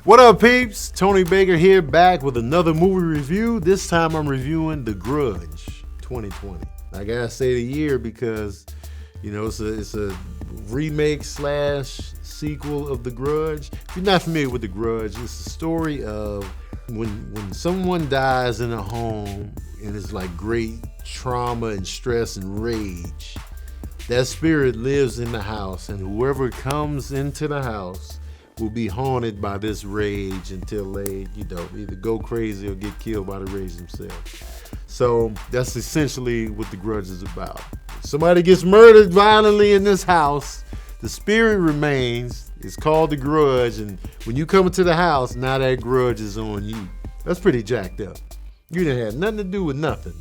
What up, peeps? Tony Baker here, back with another movie review. This time I'm reviewing The Grudge 2020. I gotta say the year because, you know, it's a remake slash sequel of The Grudge. If you're not familiar with The Grudge, it's the story of when someone dies in a home and it's like great trauma and stress and rage. That spirit lives in the house, and whoever comes into the house will be haunted by this rage until they, either go crazy or get killed by the rage themselves. So that's essentially what The Grudge is about. Somebody gets murdered violently in this house, the spirit remains, it's called The Grudge, and when you come into the house, now that grudge is on you. That's pretty jacked up. You didn't have nothing to do with nothing.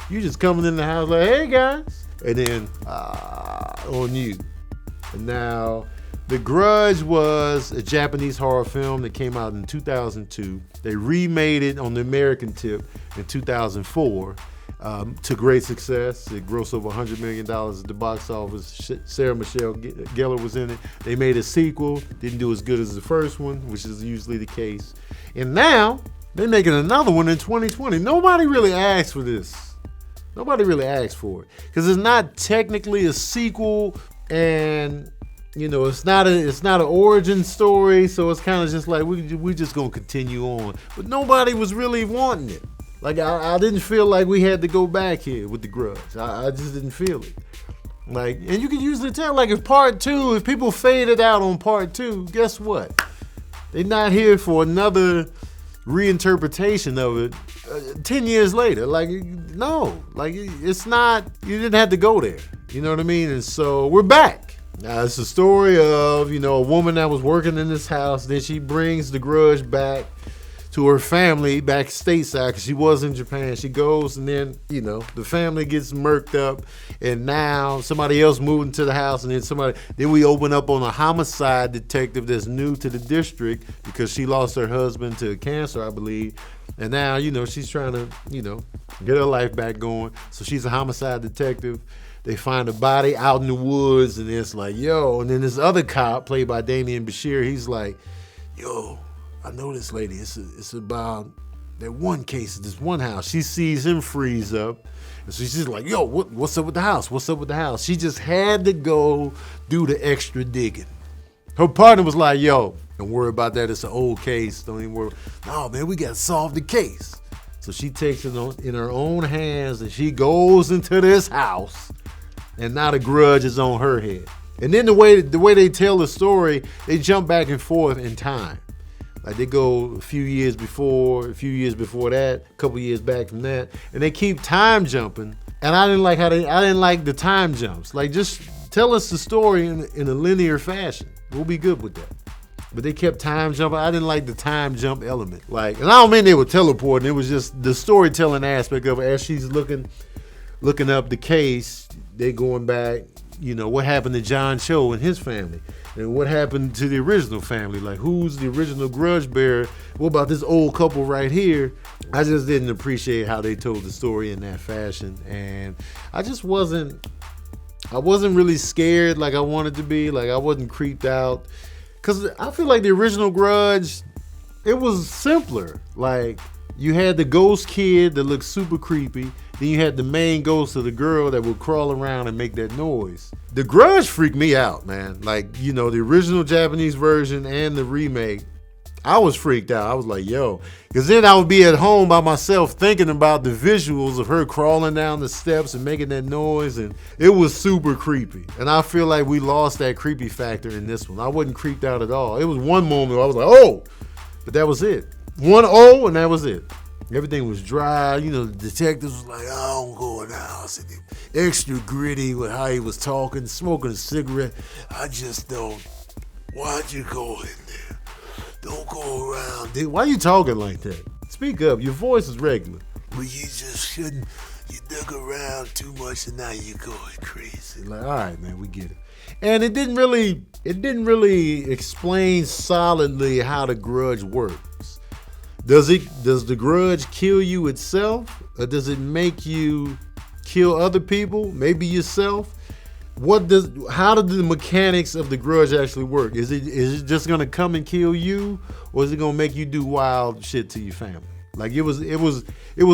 You just coming in the house like, hey guys, and then on you. And now, The Grudge was a Japanese horror film that came out in 2002. They remade it on the American tip in 2004 to great success. It grossed over $100 million at the box office. Sarah Michelle Gellar was in it. They made a sequel, didn't do as good as the first one, which is usually the case. And now, they're making another one in 2020. Nobody really asked for this. Nobody really asked for it because it's not technically a sequel, and it's not an origin story, so it's kind of just like we just gonna continue on. But nobody was really wanting it. Like I didn't feel like we had to go back here with The Grudge. I just didn't feel it. Like, and you can usually tell, like if people faded out on part 2, guess what? They're not here for another reinterpretation of it 10 years later. Like, no, like it's not, you didn't have to go there. You know what I mean? And so we're back. Now it's a story of, a woman that was working in this house. Then she brings The Grudge back to her family back stateside because she was in Japan. She goes and then, the family gets murked up, and now somebody else moved into the house, and then we open up on a homicide detective that's new to the district because she lost her husband to cancer, I believe. And now, she's trying to, get her life back going. So she's a homicide detective. They find a body out in the woods, and it's like, yo. And then this other cop, played by Damian Bashir, he's like, yo, I know this lady. It's about that one case at this one house. She sees him freeze up, and so she's like, yo, what's up with the house? What's up with the house? She just had to go do the extra digging. Her partner was like, yo, don't worry about that. It's an old case. Don't even worry. No, man, we got to solve the case. So she takes it in her own hands, and she goes into this house, and now the grudge is on her head. And then the way they tell the story, they jump back and forth in time. Like they go a few years before that, a couple years back from that, and they keep time jumping. And I didn't like the time jumps. Like, just tell us the story in a linear fashion. We'll be good with that. But they kept time jumping. I didn't like the time jump element. Like, and I don't mean they were teleporting. It was just the storytelling aspect of it. As she's looking up the case, they going back. What happened to John Cho and his family? And what happened to the original family? Like, who's the original grudge bearer? What about this old couple right here? I just didn't appreciate how they told the story in that fashion. And I wasn't really scared like I wanted to be. Like, I wasn't creeped out. Because I feel like the original Grudge, it was simpler. Like, you had the ghost kid that looked super creepy. Then you had the main ghost of the girl that would crawl around and make that noise. The Grudge freaked me out, man. Like, the original Japanese version and the remake, I was freaked out. I was like, yo. Because then I would be at home by myself thinking about the visuals of her crawling down the steps and making that noise. And it was super creepy. And I feel like we lost that creepy factor in this one. I wasn't creeped out at all. It was one moment where I was like, oh. But that was it. One oh, and that was it. Everything was dry. The detectives was like, I don't go in the house. And extra gritty with how he was talking, smoking a cigarette. I just don't. Why'd you go in there? Don't go around. Dude, why are you talking like that? Speak up. Your voice is regular. But you just shouldn't. You dug around too much and now you're going crazy. Like, all right, man, we get it. And it didn't really explain solidly how the grudge works. Does the grudge kill you itself, or does it make you kill other people, maybe yourself? how do the mechanics of the Grudge actually work? Is it just gonna come and kill you, or is it gonna make you do wild shit to your family? Like it was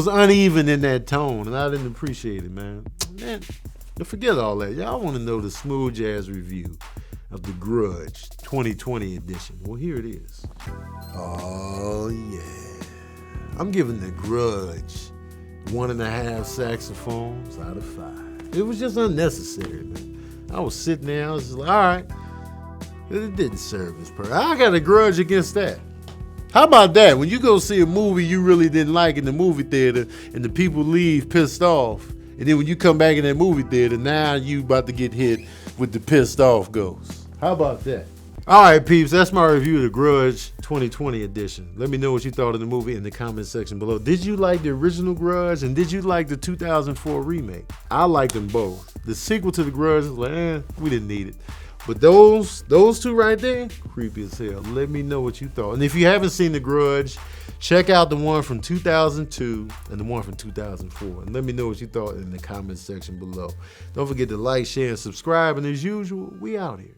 uneven in that tone, and I didn't appreciate it, man. Forget all that. Y'all want to know the smooth jazz review of the Grudge 2020 edition. Well, here it is. Oh yeah, I'm giving the Grudge 1.5 saxophones out of 5. It was just unnecessary, man. I was sitting there, I was just like, all right, it didn't serve its purpose. I got a grudge against that. How about that? When you go see a movie you really didn't like in the movie theater and the people leave pissed off, and then when you come back in that movie theater, now you about to get hit with the pissed off ghost. How about that? All right, peeps, that's my review of the Grudge 2020 edition. Let me know what you thought of the movie in the comment section below. Did you like the original Grudge, and did you like the 2004 remake? I liked them both. The sequel to the Grudge was like, we didn't need it. But those two right there, creepy as hell. Let me know what you thought. And if you haven't seen the Grudge, check out the one from 2002 and the one from 2004. And let me know what you thought in the comment section below. Don't forget to like, share, and subscribe. And as usual, we out here.